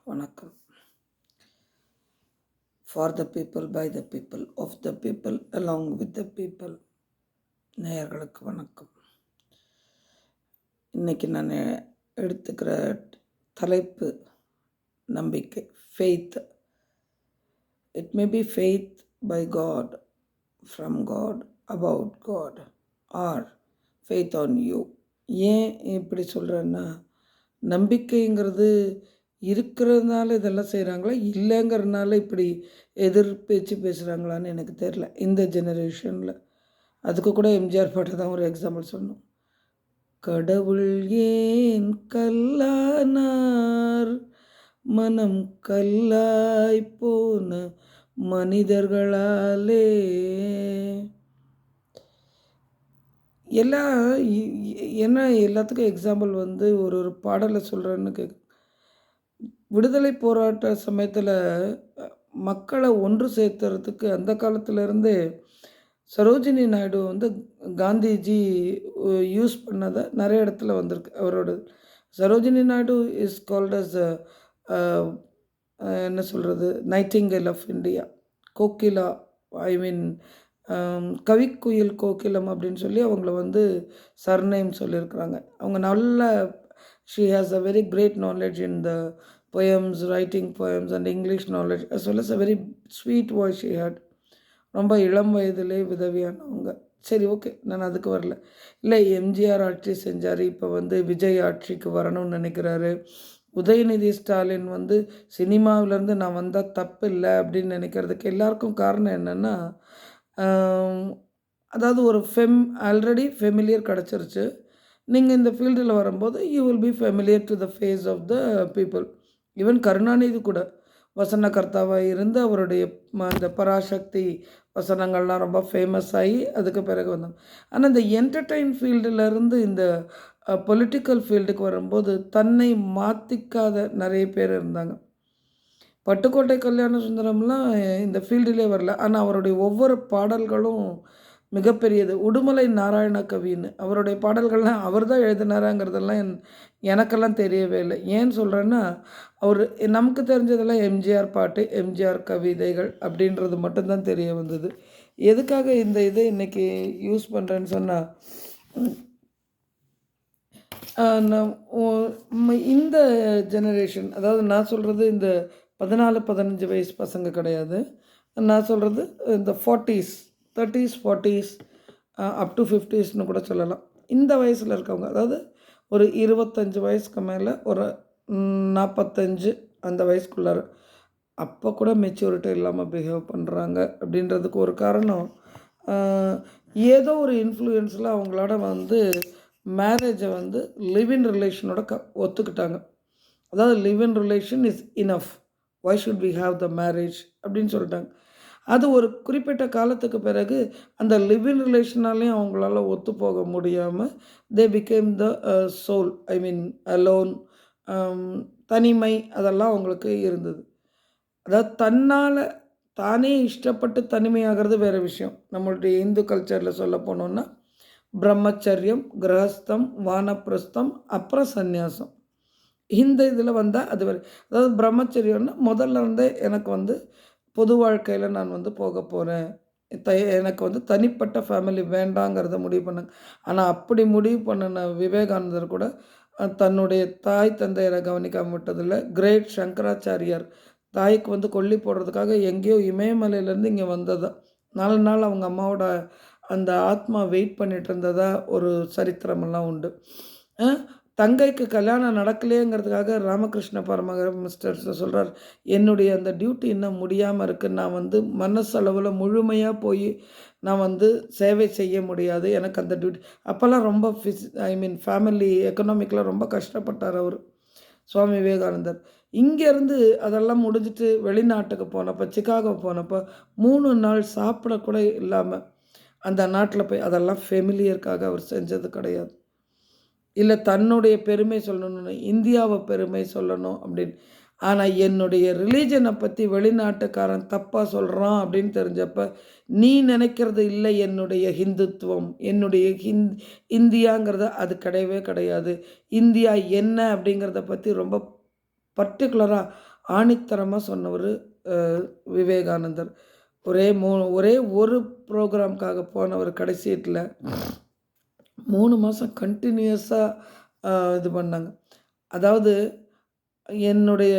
வணக்கம். For the people, by the people, of the people, along with the people. நேயர்களுக்கு வணக்கம். இன்றைக்கி நான் எடுத்துக்கிற தலைப்பு நம்பிக்கை, faith. It may be faith by God, from God, about God, or faith on you. ஏன் இப்படி சொல்கிறேன்னா, நம்பிக்கைங்கிறது இருக்கிறதுனால இதெல்லாம் செய்கிறாங்களா, இல்லைங்கிறதுனால இப்படி எதிர் பேச்சு பேசுகிறாங்களான்னு எனக்கு தெரில இந்த ஜெனரேஷனில். அதுக்கு கூட எம்ஜிஆர் பாட்டு தான் ஒரு எக்ஸாம்பிள் சொன்னோம். கடவுள் ஏன் கல்லானார், மனம் கல்லாய் போன மனிதர்களாலே. எல்லாம் என்ன எல்லாத்துக்கும் எக்ஸாம்பிள் வந்து ஒரு பாடலை சொல்கிறேன்னு விடுதலை போராட்ட சமயத்தில் மக்களை ஒன்று சேர்த்துறதுக்கு அந்த காலத்திலேருந்தே சரோஜினி நாயுடு வந்து காந்திஜி யூஸ் பண்ணதை நிறைய இடத்துல வந்திருக்கு. அவரோட Sarojini Naidu is called as என்ன சொல்கிறது, நைட்டிங்கேல் ஆஃப் இந்தியா, கோகிலா, ஐ மீன் கவிக்குயில் கோகிலம் அப்படின்னு சொல்லி அவங்கள வந்து சர்நேம் சொல்லியிருக்கிறாங்க. அவங்க நல்ல she has a very great knowledge in the poems, writing poems and English knowledge as well as a very sweet voice she had. ரொம்ப இளம் வயதிலே விதவியானவங்க. சரி, ஓகே, நான் அதுக்கு வரல. இல்லை, எம்ஜிஆர் ஆட்சி செஞ்சார், இப்போ வந்து விஜய் ஆட்சிக்கு வரணும்னு நினைக்கிறாரு. உதயநிதி ஸ்டாலின் வந்து சினிமாவிலேருந்து நான் வந்தால் தப்பு இல்லை அப்படின்னு நினைக்கிறதுக்கு எல்லாருக்கும் காரணம் என்னென்னா, அதாவது ஒரு ஆல்ரெடி ஃபெமிலியர் கிடச்சிருச்சு. நீங்கள் இந்த ஃபீல்டில் வரும்போது you will be familiar to the face of the people. Even Karunanidhi கூட வசனகர்த்தாவாக இருந்து அவருடைய அந்த பராசக்தி வசனங்கள்லாம் ரொம்ப ஃபேமஸ் ஆகி அதுக்கு பிறகு வந்தாங்க. ஆனால் இந்த என்டர்டெயின் ஃபீல்டிலேருந்து இந்த பொலிட்டிக்கல் ஃபீல்டுக்கு வரும்போது தன்னை மாற்றிக்காத நிறைய பேர் இருந்தாங்க. பட்டுக்கோட்டை கல்யாண சுந்தரம்லாம் இந்த ஃபீல்டிலே வரல, ஆனால் அவருடைய ஒவ்வொரு பாடல்களும் மிகப்பெரியது. உடுமலை நாராயண கவின்னு அவருடைய பாடல்கள்லாம் அவர் தான் எழுதினாராங்கிறதெல்லாம் எனக்கெல்லாம் தெரியவே இல்லை. ஏன்னு சொல்கிறேன்னா, அவர் நமக்கு தெரிஞ்சதெல்லாம் எம்ஜிஆர் பாட்டு, எம்ஜிஆர் கவிதைகள் அப்படின்றது மட்டும்தான் தெரிய வந்தது. எதுக்காக இந்த இதை இன்றைக்கி யூஸ் பண்ணுறேன்னு சொன்னால், இந்த ஜெனரேஷன், அதாவது நான் சொல்கிறது இந்த 14-15 வயசு பசங்க கிடையாது. நான் சொல்கிறது இந்த 40s, 30s, 40s, up to 50ஸ்னு கூட சொல்லலாம். இந்த வயசில் இருக்கவங்க, அதாவது ஒரு 25 வயசுக்கு மேலே ஒரு 45 அந்த வயசுக்குள்ளார, அப்போ கூட மெச்சூரிட்டி இல்லாமல் பிஹேவ் பண்ணுறாங்க. அப்படின்றதுக்கு ஒரு காரணம், ஏதோ ஒரு இன்ஃப்ளூயன்ஸில் அவங்களோட வந்து மேரேஜை வந்து லிவ் இன் ரிலேஷனோட ஒத்துக்கிட்டாங்க. அதாவது live in relationship is enough, why should we have the marriage அப்படின்னு சொல்லிட்டாங்க. அது ஒரு குறிப்பிட்ட காலத்துக்கு பிறகு அந்த லிவ் இன் ரிலேஷனாலேயும் அவங்களால ஒத்து போக முடியாமல் they became the sole, I mean alone, தனிமை, அதெல்லாம் அவங்களுக்கு இருந்தது. அதாவது தன்னால் தானே இஷ்டப்பட்டு தனிமையாகிறது வேறு விஷயம். நம்மளுடைய இந்து கல்ச்சரில் சொல்ல போனோன்னா பிரம்மச்சரியம், கிரகஸ்தம், வானப்பிரஸ்தம், அப்புறம் சந்நியாசம். இந்த இதில் வந்தால் அது வேறு. அதாவது பிரம்மச்சரியம்னா முதல்ல இருந்தே எனக்கு வந்து பொது வாழ்க்கையில் நான் வந்து போக போகிறேன், எனக்கு வந்து தனிப்பட்ட ஃபேமிலி வேண்டாங்கிறத முடிவு பண்ணாங்க. ஆனால் அப்படி முடிவு பண்ணின விவேகானந்தர் கூட தன்னுடைய தாய் தந்தையரை கவனிக்காமல் விட்டதில்லை. கிரேட் சங்கராச்சாரியார் தாய்க்கு வந்து கொல்லி போடுறதுக்காக எங்கேயோ இமயமலையிலேருந்து இங்கே வந்ததா 4 நாள் அவங்க அம்மாவோட அந்த ஆத்மா வெயிட் பண்ணிகிட்டு இருந்ததா ஒரு சரித்திரமெல்லாம் உண்டு. தங்கைக்கு கல்யாணம் நடக்கலையேங்கிறதுக்காக ராமகிருஷ்ண மிஸ்டர் சொல்கிறார், என்னுடைய அந்த டியூட்டி இன்னும் முடியாமல் இருக்குது, நான் வந்து மனசளவில் முழுமையாக போய் நான் வந்து சேவை செய்ய முடியாது, எனக்கு அந்த டியூட்டி. அப்போல்லாம் ரொம்ப ஐ மீன் ஃபேமிலி எக்கனாமிக்கெலாம் ரொம்ப கஷ்டப்பட்டார் அவர், சுவாமி விவேகானந்தர். இங்கேருந்து அதெல்லாம் முடிஞ்சிட்டு வெளிநாட்டுக்கு போனப்போ, சிகாகோ போனப்போ 3 நாள் சாப்பிடக்கூட இல்லாமல் அந்த நாட்டில் போய், அதெல்லாம் ஃபெமிலியருக்காக அவர் செஞ்சது கிடையாது. இல்லை தன்னுடைய பெருமை சொல்லணும்னு, இந்தியாவை பெருமை சொல்லணும் அப்படின்னு. ஆனால் என்னுடைய ரிலீஜனை பற்றி வெளிநாட்டுக்காரன் தப்பாக சொல்கிறான் அப்படின்னு தெரிஞ்சப்போ, நீ நினைக்கிறது இல்லை என்னுடைய ஹிந்துத்துவம், என்னுடைய இந்தியாங்கிறத அது கிடையவே கிடையாது. இந்தியா என்ன அப்படிங்கிறத பற்றி ரொம்ப பர்டிகுலராக ஆணித்தரமாக சொன்னவர் விவேகானந்தர். ஒரே ஒரு ப்ரோக்ராம்காக போனவர் கடைசியில் 3 மாதம் கண்டினியூஸாக இது பண்ணாங்க. அதாவது என்னுடைய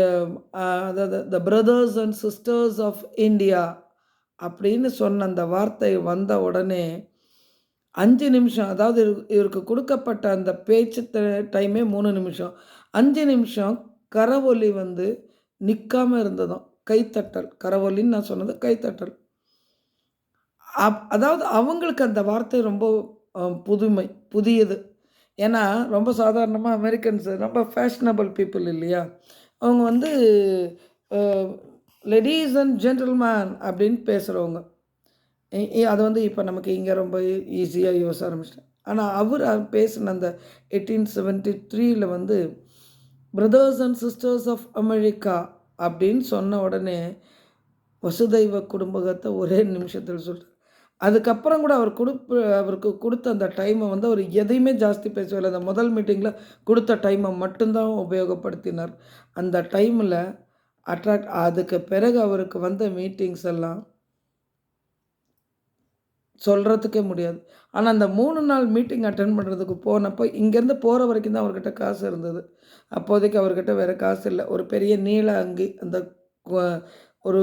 அதாவது the brothers and sisters of India அப்படின்னு சொன்ன அந்த வார்த்தை வந்த உடனே 5 நிமிஷம், அதாவது இவருக்கு கொடுக்கப்பட்ட அந்த பேச்சு டைமே 3 நிமிஷம். 5 நிமிஷம் கரவொலி வந்து நிற்காமல் இருந்ததாம். கைத்தட்டல், கரவொலின்னு நான் சொன்னது கைத்தட்டல். அதாவது அவங்களுக்கு அந்த வார்த்தை ரொம்ப புதியது. ஏன்னா ரொம்ப சாதாரணமாக அமெரிக்கன்ஸு ரொம்ப ஃபேஷனபிள் பீப்புள் இல்லையா? அவங்க வந்து லேடீஸ் அண்ட் ஜென்டில்மேன் அப்படின்னு பேசுகிறவங்க. அது வந்து இப்போ நமக்கு இங்கே ரொம்ப ஈஸியாக யோசிக்க ஆரம்பிச்சிட்டேன். ஆனால் அவர் பேசின அந்த 1873 வந்து brothers and sisters of America அப்படின்னு சொன்ன உடனே வசுதைவ குடும்பத்தை ஒரே நிமிஷத்தில் சொல்கிறார். அதுக்கப்புறம் கூட அவருக்கு கொடுத்த அந்த டைமை வந்து அவர் எதையுமே ஜாஸ்தி பேசவில்லை. அந்த முதல் மீட்டிங்கில் கொடுத்த டைமை மட்டும்தான் உபயோகப்படுத்தினார். அந்த டைமில் அதுக்கு பிறகு அவருக்கு வந்த மீட்டிங்ஸ் எல்லாம் சொல்கிறதுக்கே முடியாது. ஆனால் அந்த 3 நாள் மீட்டிங் அட்டெண்ட் பண்ணுறதுக்கு போனப்போ இங்கேருந்து போகிற வரைக்கும் தான் அவர்கிட்ட காசு இருந்தது. அப்போதைக்கு அவர்கிட்ட வேறு காசு இல்லை. ஒரு பெரிய நீல அங்கி, அந்த ஒரு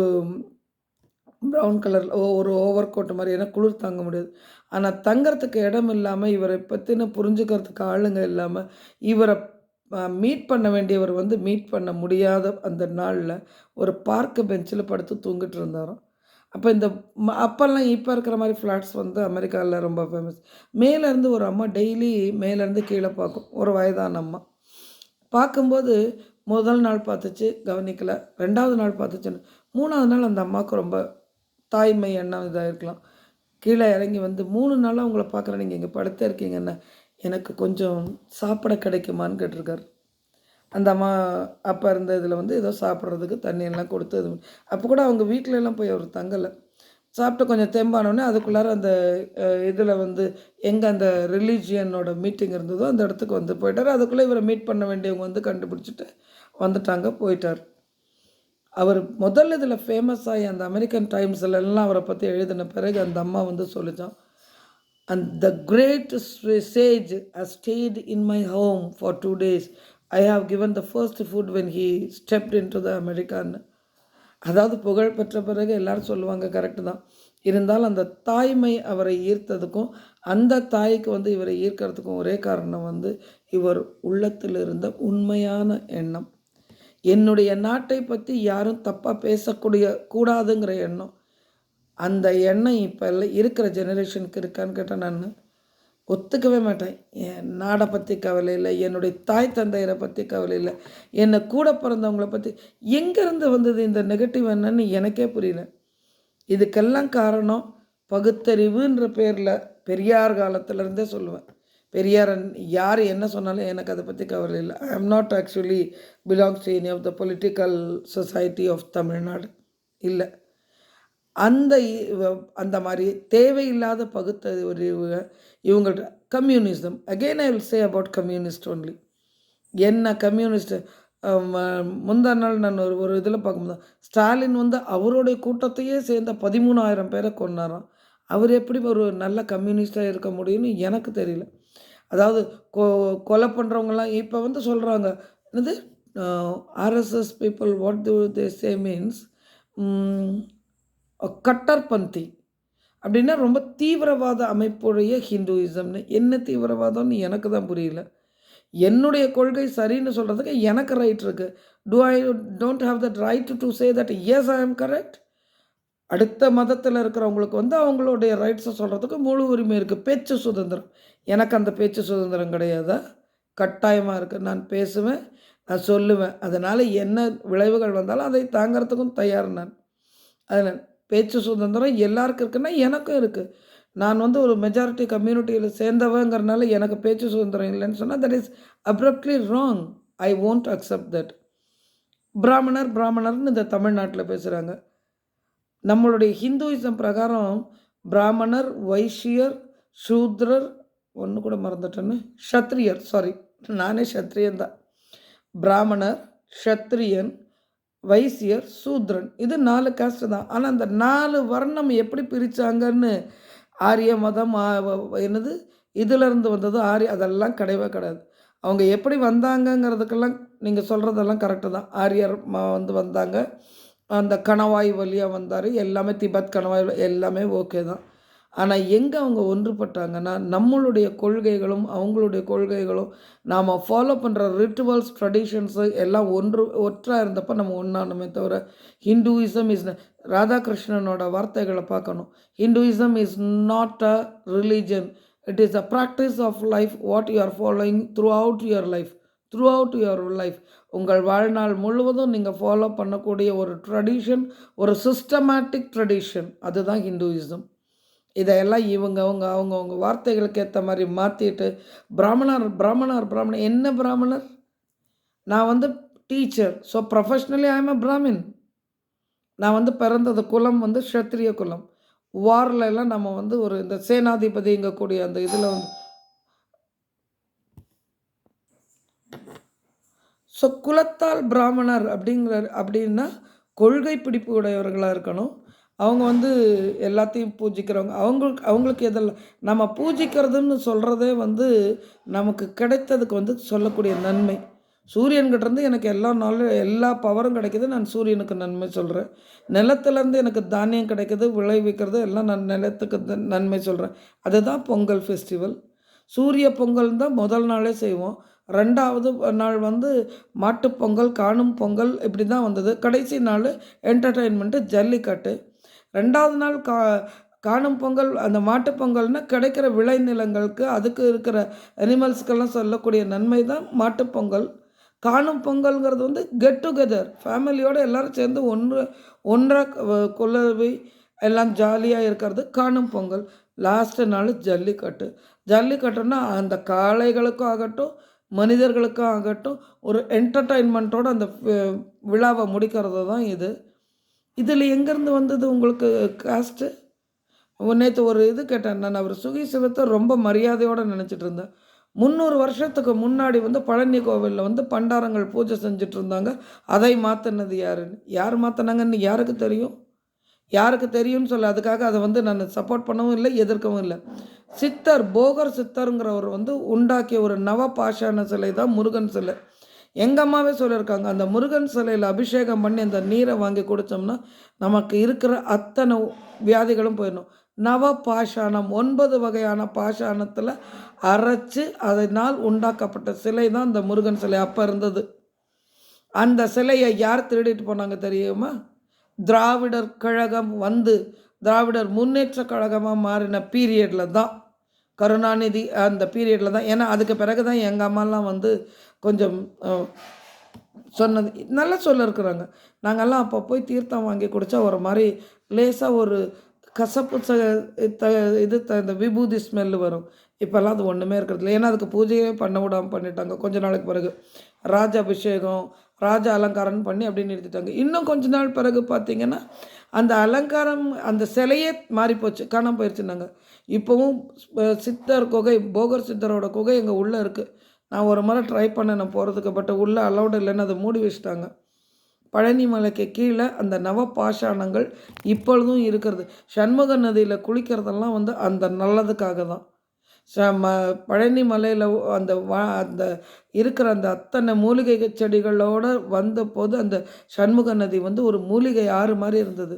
ப்ரௌன் கலர் ஒரு ஓவர் கோட் மாதிரி, ஏன்னா குளிர் தாங்க முடியாது. ஆனால் தங்கிறதுக்கு இடம் இல்லாமல், இவரை பற்றின புரிஞ்சுக்கிறதுக்கு ஆளுங்க இல்லாமல், இவரை மீட் பண்ண வேண்டியவர் வந்து மீட் பண்ண முடியாத அந்த நாளில் ஒரு பார்க்கு பெஞ்சில் படுத்து தூங்கிட்டு இருந்தாராம். அப்போ இந்த அப்போல்லாம் இப்போ இருக்கிற மாதிரி ஃப்ளாட்ஸ் வந்து அமெரிக்காவில் ரொம்ப ஃபேமஸ். மேலேருந்து ஒரு அம்மா டெய்லி மேலேருந்து கீழே பார்க்கும். ஒரு வயதான அம்மா பார்க்கும்போது முதல் நாள் பார்த்துச்சு, கவனிக்கலை. 2வது நாள் பார்த்துச்சுன்னு 3வது நாள் அந்த அம்மாவுக்கு ரொம்ப தாய்மை எண்ணம் இதாக இருக்கலாம். கீழே இறங்கி வந்து 3 நாளாக உங்களை பார்க்குறேன், நீங்கள் இங்கே படுத்தே இருக்கீங்கன்னு, எனக்கு கொஞ்சம் சாப்பிட கிடைக்குமான்னு கேட்டிருக்காரு. அந்த அம்மா அப்போ இருந்த இதில் வந்து ஏதோ சாப்பிட்றதுக்கு தண்ணியெல்லாம் கொடுத்து இது அப்போ கூட அவங்க வீட்டிலலாம் போய் அவர் தங்கலை. சாப்பிட்டு கொஞ்சம் தெம்பானோடனே அதுக்குள்ளார அந்த இதில் வந்து எங்கே அந்த ரிலீஜியனோட மீட்டிங் இருந்ததோ அந்த இடத்துக்கு வந்து போயிட்டார். அதுக்குள்ளே இவரை மீட் பண்ண வேண்டியவங்க வந்து கண்டுபிடிச்சிட்டு வந்துட்டாங்க, போயிட்டார். அவர் முதல் இதில் ஃபேமஸ் ஆகி அந்த அமெரிக்கன் டைம்ஸ்லாம் அவரை பற்றி எழுதின பிறகு அந்த அம்மா வந்து சொல்லிச்சான், and the great sage has stayed in my home for 2 days. I have given the first food when he stepped into the American. அதாவது புகழ் பெற்ற பிறகு எல்லாரும் சொல்லுவாங்க, கரெக்டு தான். இருந்தாலும் அந்த தாய்மை அவரை ஈர்த்ததுக்கும் அந்த தாய்க்கு வந்து இவரை ஈர்க்கிறதுக்கும் ஒரே காரணம் வந்து இவர் உள்ளத்தில் இருந்த உண்மையான எண்ணம். என்னுடைய நாட்டை பற்றி யாரும் தப்பாக கூடாதுங்கிற எண்ணம். அந்த எண்ணம் இப்போ இருக்கிற ஜெனரேஷனுக்கு இருக்கான்னு கேட்டால் நான் ஒத்துக்கவே மாட்டேன். என் நாடை பற்றி கவலை இல்லை, என்னுடைய தாய் தந்தையரை பற்றி கவலை இல்லை, என்னை கூட பிறந்தவங்கள பற்றி. எங்கேருந்து வந்தது இந்த நெகட்டிவ் என்னன்னு எனக்கே புரியல. இதுக்கெல்லாம் காரணம் பகுத்தறிவுன்ற பேரில் பெரியார் காலத்திலேருந்தே சொல்லுவேன். பெரியார் யார் என்ன சொன்னாலும் எனக்கு அதை பற்றி கவலை இல்லை. I am not actually belongs to any of the political society of Tamil Nadu இல்லை. அந்த மாதிரி தேவையில்லாத பகுத்தறிவு இவங்கள்ட்ட. Communism, again I will say about communist only. என்ன கம்யூனிஸ்ட்டு முந்தா நாள் நான் ஒரு இதில் பார்க்கும்போது ஸ்டாலின் வந்து அவருடைய கூட்டத்தையே சேர்ந்த 13,000 பேரை கொண்டாராம். அவர் எப்படி ஒரு நல்ல கம்யூனிஸ்டாக இருக்க முடியும்னு எனக்கு தெரியல. அதாவது கொலை பண்ணுறவங்கலாம் இப்போ வந்து சொல்கிறாங்க, என்னது RSS people what do they say means கட்டர்பந்தி அப்படின்னா ரொம்ப தீவிரவாத அமைப்புடைய ஹிந்துயிசம்னு. என்ன தீவிரவாதம்னு எனக்கு தான் புரியல. என்னுடைய கொள்கை சரின்னு சொல்கிறதுக்கு எனக்கு ரைட் இருக்குது. I don't have that right to say that yes I am correct? அடுத்த மதத்தில் இருக்கிறவங்களுக்கு வந்து அவங்களுடைய ரைட்ஸை சொல்கிறதுக்கு முழு உரிமை இருக்குது. பேச்சு சுதந்திரம். எனக்கு அந்த பேச்சு சுதந்திரம் கிடையாதா? கட்டாயமாக இருக்குது. நான் பேசுவேன், நான் சொல்லுவேன். அதனால் என்ன விளைவுகள் வந்தாலும் அதை தாங்கிறதுக்கும் தயார். நான் அதில் பேச்சு சுதந்திரம் எல்லாருக்கும் இருக்குன்னா எனக்கும் இருக்குது. நான் வந்து ஒரு மெஜாரிட்டி கம்யூனிட்டியில் சேர்ந்தவங்கிறனால எனக்கு பேச்சு சுதந்திரம் இல்லைன்னு சொன்னால் that is abruptly wrong. I won't accept that. பிராமணர்னு இந்த தமிழ்நாட்டில் பேசுகிறாங்க. நம்மளுடைய ஹிந்துயிசம் பிரகாரம் பிராமணர், வைஷ்யர், சூத்ரர், ஒன்று கூட மறந்துட்டேன்னு, க்ஷத்ரியர், சாரி நானே க்ஷத்ரியன் தான். பிராமணர், க்ஷத்ரியன், வைசியர், சூத்ரன். இது 4 காஸ்ட் தான். ஆனா அந்த 4 வர்ணம் எப்படி பிரிச்சாங்கன்னு ஆரிய மதம் என்னது இதிலிருந்து வந்தது அதெல்லாம் கிடையவே கிடையாது. அவங்க எப்படி வந்தாங்கங்கிறதுக்கெல்லாம் நீங்க சொல்றதெல்லாம் கரெக்ட்டு தான். ஆரியர் வந்தாங்க. அந்த கணவாய் வழியா வந்தாரு. எல்லாமே திபெத் கணவாய் எல்லாமே ஓகே தான். ஆனா எங்க அவங்க ஒன்றுபட்டாங்கன்னா, நம்மளுடைய கொள்கைகளும், அவங்களுடைய கொள்கைகளும், நாம ஃபாலோ பண்ற ரிச்சுவல்ஸ், ட்ரெடிஷன்ஸு எல்லாம் ஒற்றா இருந்தப்ப நம்ம ஒண்ணானோமே தவிர, ஹிந்துயிசம் இஸ் ராதாகிருஷ்ணனோட வார்த்தைகள பார்க்கணும். Hinduism is not a religion. It is a practice of life what you are following throughout your life. உங்கள் வாழ்நாள் முழுவதும் நீங்க ஃபாலோ பண்ணக்கூடிய ஒரு ட்ரெடிஷன், ஒரு சிஸ்டமேட்டிக் ட்ரெடிஷன். அதுதான் ஹிந்துயிசம். இதையெல்லாம் அவங்கவங்க வார்த்தைகளுக்கு ஏத்த மாரி மாத்திட்டு, பிராமணர் என்ன பிராமணர்? நான் டீச்சர். ஸோ ப்ரொஃபஷ்னலி ஐ அம் அ பிராமின். நான் பிறந்தது குலம் க்ஷத்ரிய குலம். வார்ல எல்லாம் நம்ம ஒரு இந்த சேனாதிபதிங்கக்கூடிய அந்த இதில ஸோ குலத்தால் பிராமணர் அப்படின்னா கொள்கை பிடிப்பு உடையவர்களாக இருக்கணும். அவங்க எல்லாத்தையும் பூஜிக்கிறவங்க. அவங்களுக்கு எதெல்லாம் நம்ம பூஜிக்கிறதுன்னு சொல்கிறதே நமக்கு கிடைத்ததுக்கு சொல்லக்கூடிய நன்மை. சூரியன்கிட்டேருந்து எனக்கு எல்லா நாளும் எல்லா பவரும் கிடைக்கிது. நான் சூரியனுக்கு நன்மை சொல்கிறேன். நிலத்துலேருந்து எனக்கு தானியம் கிடைக்கிது, விளைவிக்கிறது எல்லாம் நான் நிலத்துக்கு நன்மை சொல்கிறேன். அதுதான் பொங்கல் ஃபெஸ்டிவல். சூரிய பொங்கல் தான் முதல் நாளே செய்வோம். 2வது நாள் மாட்டுப்பொங்கல், காணும் பொங்கல் இப்படி தான் வந்தது. கடைசி நாள் என்டர்டெயின்மெண்ட்டு ஜல்லிக்கட்டு. 2வது நாள் காணும் பொங்கல், அந்த மாட்டுப்பொங்கல்னா கிடைக்கிற விளைநிலங்களுக்கு அதுக்கு இருக்கிற அனிமல்ஸ்க்கெல்லாம் சொல்லக்கூடிய நன்மை தான் மாட்டுப்பொங்கல். காணும் பொங்கல்ங்கிறது கெட் டுகெதர் ஃபேமிலியோடு எல்லோரும் சேர்ந்து ஒன்றாக குலவி எல்லாம் ஜாலியாக இருக்கிறது காணும் பொங்கல். லாஸ்ட்டு நாள் ஜல்லிக்கட்டு. ஜல்லிக்கட்டுன்னா அந்த காளைகளுக்கும் ஆகட்டும், மனிதர்களுக்கும் ஆகட்டும், ஒரு என்டர்டெயின்மெண்ட்டோட அந்த விழாவை முடிக்கிறது தான் இது. இதில் எங்கேருந்து வந்தது உங்களுக்கு காஸ்ட்டு? நேற்று ஒரு இது கேட்டேன் நான். அவர் சுகி சிவத்தை ரொம்ப மரியாதையோடு நினச்சிட்டு இருந்தேன். 300 வருஷத்துக்கு முன்னாடி பழனி கோவிலில் பண்டாரங்கள் பூஜை செஞ்சுட்டு இருந்தாங்க. அதை மாற்றினது யாருன்னு, யார் மாற்றினாங்கன்னு யாருக்கு தெரியும்? யாருக்கு தெரியும்னு சொல்ல, அதுக்காக அதை நான் சப்போர்ட் பண்ணவும் இல்லை, எதிர்க்கவும் இல்லை. போகர் சித்தருங்கிறவர் உண்டாக்கிய ஒரு நவ பாஷாண சிலை தான் முருகன் சிலை. எங்கள் அம்மாவே சொல்லியிருக்காங்க, அந்த முருகன் சிலையில் அபிஷேகம் பண்ணி அந்த நீரை வாங்கி குடித்தோம்னா நமக்கு இருக்கிற அத்தனை வியாதிகளும் போயிடணும். நவ பாஷாணம் 9 வகையான பாஷாணத்தில் அரைச்சு அதனால் உண்டாக்கப்பட்ட சிலை தான் இந்த முருகன் சிலை அப்போ இருந்தது. அந்த சிலையை யார் திருடிட்டு போனாங்க தெரியுமா? திராவிடர் கழகம் திராவிடர் முன்னேற்ற கழகமாக மாறின பீரியடில் தான், கருணாநிதி அந்த பீரியடில் தான். ஏன்னா அதுக்கு பிறகு தான் எங்கள் அம்மாலாம் கொஞ்சம் சொன்னது நல்லா சொல்லியிருக்கிறாங்க. நாங்கள்லாம் அப்போ போய் தீர்த்தம் வாங்கி குடித்தா ஒரு மாதிரி லேசாக ஒரு கசப்பு இந்த விபூதி ஸ்மெல்லு வரும். இப்போல்லாம் அது ஒன்றுமே இருக்கிறதில்ல. ஏன்னா அதுக்கு பூஜையே பண்ண விடாமல் பண்ணிட்டாங்க. கொஞ்ச நாளைக்கு பிறகு ராஜ அபிஷேகம், ராஜ அலங்காரம்னு பண்ணி அப்படியே நிறுத்திட்டாங்க. இன்னும் கொஞ்ச நாள் பிறகு பார்த்திங்கன்னா அந்த அலங்காரம், அந்த சிலையே மாறிப்போச்சு, காணாமல் போயிடுச்சுன்னாங்க. இப்போவும் சித்தர் குகை, போகர் சித்தரோட குகை எங்கள் உள்ளே இருக்குது. நான் ஒரு முறை ட்ரை பண்ணேன் நான் போகிறதுக்கு. பட் உள்ளே அலௌடு இல்லைன்னு அதை மூடி வச்சுட்டாங்க. பழனி மலைக்கு கீழே அந்த நவ பாஷாணங்கள் இப்பொழுதும் இருக்கிறது. சண்முக நதியில் குளிக்கிறதெல்லாம் அந்த நல்லதுக்காக தான். பழனி மலையில் அந்த இருக்கிற அந்த அத்தனை மூலிகை செடிகளோடு வந்தபோது அந்த சண்முக நதி ஒரு மூலிகை ஆறு மாதிரி இருந்தது.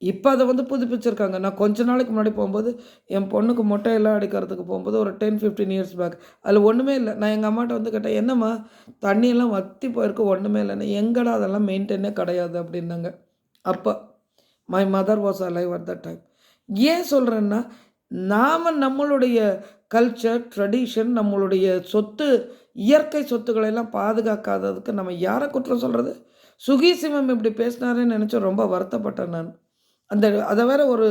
இப்போ அதை புதுப்பிச்சிருக்காங்க. நான் கொஞ்ச நாளைக்கு முன்னாடி போகும்போது என் பொண்ணுக்கு மொட்டையெல்லாம் அடிக்கிறதுக்கு போகும்போது ஒரு 10-15 இயர்ஸ் பேக் அதில் ஒன்றுமே இல்லை. நான் எங்கள் அம்மாட்ட கேட்டேன், என்னம்மா தண்ணியெல்லாம் வற்றி போயிருக்கு, ஒன்றுமே இல்லைன்னு. எங்கடா அதெல்லாம் மெயின்டைனே கிடையாது அப்படின்னாங்க. அப்போ my mother was alive at that time. ஏன் சொல்கிறேன்னா, நாம் நம்மளுடைய கல்ச்சர், ட்ரெடிஷன், நம்மளுடைய சொத்து, இயற்கை சொத்துக்களெல்லாம் பாதுகாக்காததுக்கு நம்ம யாரை குற்றம் சொல்கிறது? சுகி சிவம் இப்படி பேசினாரேன்னு நினச்சி ரொம்ப வருத்தப்பட்டேன் நான். அதை வேற ஒரு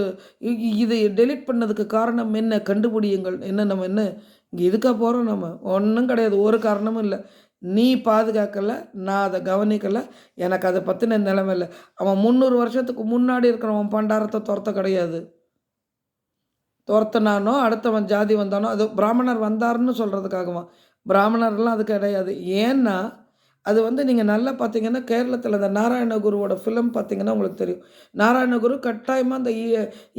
இதை டெலிட் பண்ணதுக்கு காரணம் என்ன கண்டுபிடியுங்கள். நம்ம என்ன இங்கே இதுக்காக போகிறோம்? நம்ம ஒன்றும் கிடையாது, ஒரு காரணமும் இல்லை. நீ பாதுகாக்கலை, நான் அதை கவனிக்கலை, எனக்கு அதை பற்றின நிலைமை இல்லை. அவன் 300 வருஷத்துக்கு முன்னாடி இருக்கிறவன் பண்டாரத்தை துரத்த கிடையாது. துரத்தினானோ அடுத்தவன் ஜாதி வந்தானோ, அது பிராமணர் வந்தாருன்னு சொல்கிறதுக்காகவான். பிராமணர்லாம் அது கிடையாது. ஏன்னா அது வந்து நீங்கள் நல்லா பார்த்தீங்கன்னா கேரளத்தில் அந்த நாராயணகுருவோட ஃபிலிம் பார்த்தீங்கன்னா உங்களுக்கு தெரியும். நாராயணகுரு கட்டாயமாக அந்த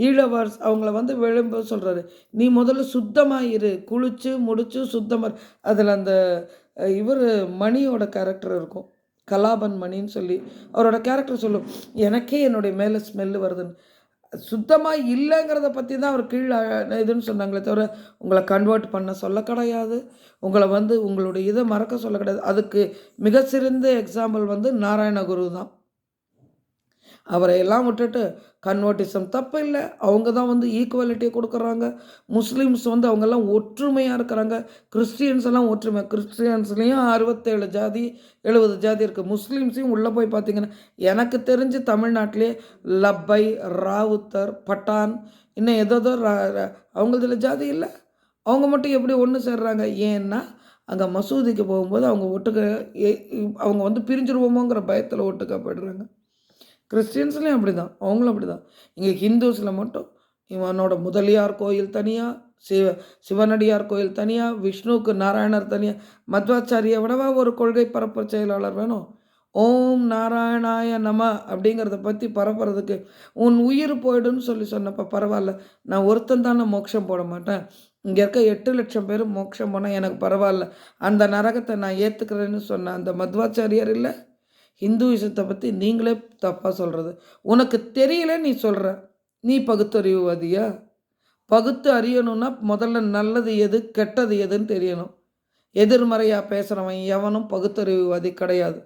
ஈழவர்ஸ் அவங்கள வந்து விழும்போது சொல்கிறாரு, நீ முதல்ல சுத்தமாக இரு, குளிச்சு முடிச்சு சுத்தமாக. அதில் அந்த இவர் மணியோட கேரக்டர் இருக்கும், கலாபன் மணின்னு சொல்லி அவரோட கேரக்டர் சொல்லும், எனக்கே என்னுடைய மேலே ஸ்மெல்லு வருதுன்னு. சுத்தமாக இல்லைங்கிறத பற்றி தான் அவர் கீழே இதுன்னு சொன்னாங்களே தவிர உங்களை கன்வெர்ட் பண்ண சொல்ல கிடையாது, உங்களை வந்து உங்களுடைய இதை மறக்க சொல்ல கிடையாது. அதுக்கு மிக சிறந்த எக்ஸாம்பிள் வந்து நாராயணகுரு தான். அவரை எல்லாம் விட்டுட்டு கன்வர்ட்டிசம் தப்பு இல்லை, அவங்க தான் வந்து ஈக்குவாலிட்டியை கொடுக்குறாங்க. முஸ்லீம்ஸ் வந்து அவங்கெல்லாம் ஒற்றுமையாக இருக்கிறாங்க. கிறிஸ்டியன்ஸ் எல்லாம் ஒற்றுமை, கிறிஸ்டியன்ஸ்லேயும் 67 ஜாதி 70 ஜாதி இருக்குது. முஸ்லீம்ஸையும் உள்ளே போய் பார்த்தீங்கன்னா எனக்கு தெரிஞ்சு தமிழ்நாட்டிலே லப்பை, ராவுத்தர், பட்டான், இன்னும் ஏதோ அவங்களதுல ஜாதி இல்லை. அவங்க மட்டும் எப்படி ஒன்று சேர்றாங்க? ஏன்னா அங்கே மசூதிக்கு போகும்போது அவங்க ஒட்டுக்க அவங்க வந்து பிரிஞ்சிருவோமோங்கிற பயத்தில் ஒட்டுக்கா போய்டுறாங்க. கிறிஸ்டியன்ஸ்லேயும் அப்படி தான், அவங்களும் அப்படி தான். இங்கே ஹிந்துஸில் மட்டும் இவனோட முதலியார் கோயில் தனியாக, சிவனடியார் கோயில் தனியாக, விஷ்ணுவுக்கு நாராயணர் தனியாக. மத்வாச்சாரியை விடவா ஒரு கொள்கை பரப்பு செயலாளர் வேணும்? ஓம் நாராயணாய நம அப்படிங்கிறத பற்றி பரப்புறதுக்கு உன் உயிர் போய்டுன்னு சொல்லி சொன்னப்போ பரவாயில்ல, நான் ஒருத்தன் தானே மோட்சம் போட மாட்டேன், இங்கே இருக்க 8 லட்சம் பேர் மோட்சம் போனால் எனக்கு பரவாயில்ல, அந்த நரகத்தை நான் ஏற்றுக்கிறேன்னு சொன்ன அந்த மத்வாச்சாரியார் இல்லை. ஹிந்துயிசத்தை பற்றி நீங்களே தப்பாக சொல்கிறது. உனக்கு தெரியல நீ சொல்கிற, நீ பகுத்தறிவுவாதியா? பகுத்து அறியணும்னா முதல்ல நல்லது எது கெட்டது எதுன்னு தெரியணும். எதிர்மறையாக பேசுகிறவன் எவனும் பகுத்தறிவுவாதி கிடையாது.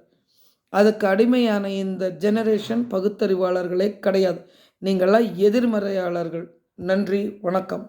அதுக்கு அடிமையான இந்த ஜெனரேஷன் பகுத்தறிவாளர்களே கிடையாது. நீங்களாம் எதிர்மறையாளர்கள். நன்றி, வணக்கம்.